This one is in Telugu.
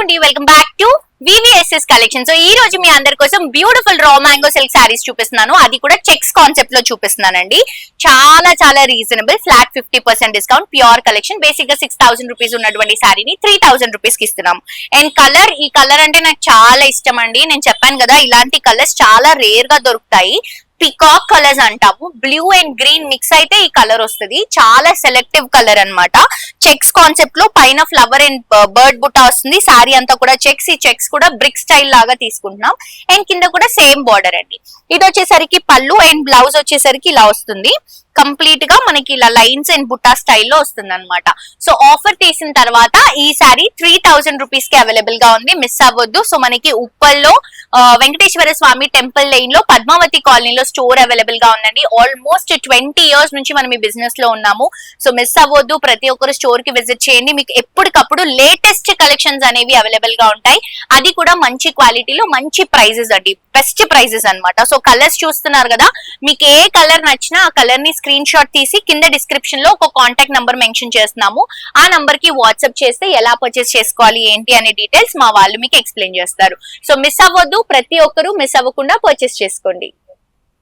అండి, welcome back to VVSS collection. So ఈ రోజు మీ అందరి కోసం beautiful raw mango silk saris చూపిస్తున్నాను. అది కూడా చెక్స్ కాన్సెప్ట్ లో చూపిస్తున్నానండి. చాలా చాలా reasonable, flat 50% discount, pure collection. Basic గా 6000 రూపీస్ ఉన్నటువంటి సారీని 3000 రూపీస్ కి ఇస్తున్నాం. అండ్ ఈ కలర్ అంటే నాకు చాలా ఇష్టం అండి. నేను చెప్పాను కదా, ఇలాంటి కలర్స్ చాలా రేర్ గా దొరుకుతాయి. పికాక్ కలర్స్ అంటాము. బ్లూ అండ్ గ్రీన్ మిక్స్ అయితే ఈ కలర్ వస్తుంది. చాలా సెలెక్టివ్ కలర్ అన్నమాట. చెక్స్ కాన్సెప్ట్ లో పైన ఫ్లవర్ అండ్ బర్డ్ బుట్ట వస్తుంది. సారీ అంతా కూడా చెక్స్. ఈ చెక్స్ కూడా బ్రిక్ స్టైల్ లాగా తీసుకుంటున్నాం. అండ్ కింద కూడా సేమ్ బార్డర్ అండి. ఇది వచ్చేసరికి పళ్ళు అండ్ బ్లౌజ్ వచ్చేసరికి ఇలా వస్తుంది. కంప్లీట్ గా మనకి ఇలా లైన్స్ అండ్ బుట్టా స్టైల్లో వస్తుంది అనమాట. సో ఆఫర్ తీసిన తర్వాత ఈ సారీ 3000 రూపీస్ కి అవైలబుల్ గా ఉంది. మిస్ అవ్వద్దు. సో మనకి ఉప్పల్లో వెంకటేశ్వర స్వామి టెంపుల్ లైన్ లో పద్మావతి కాలనీలో స్టోర్ అవైలబుల్ గా ఉందండి. ఆల్మోస్ట్ 20 years నుంచి మనం ఈ బిజినెస్ లో ఉన్నాము. సో మిస్ అవ్వద్దు, ప్రతి ఒక్కరు స్టోర్ కి విజిట్ చేయండి. మీకు ఎప్పటికప్పుడు లేటెస్ట్ కలెక్షన్స్ అనేవి అవైలబుల్ గా ఉంటాయి. అది కూడా మంచి క్వాలిటీలో, మంచి ప్రైజెస్ అండి, బెస్ట్ ప్రైజెస్ అన్నమాట. సో కలర్స్ చూస్తున్నారు కదా, మీకు ఏ కలర్ నచ్చినా ఆ కలర్ ని స్క్రీన్ షాట్ తీసి కింద డిస్క్రిప్షన్ లో ఒక కాంటాక్ట్ నంబర్ మెన్షన్ చేస్తున్నాము. ఆ నంబర్ కి వాట్సాప్ చేస్తే ఎలా పర్చేస్ చేసుకోవాలి ఏంటి అనే డీటెయిల్స్ మా వాళ్ళు మీకు ఎక్స్ప్లెయిన్ చేస్తారు. సో మిస్ అవ్వద్దు, ప్రతి ఒక్కరు మిస్ అవ్వకుండా పర్చేస్ చేసుకోండి.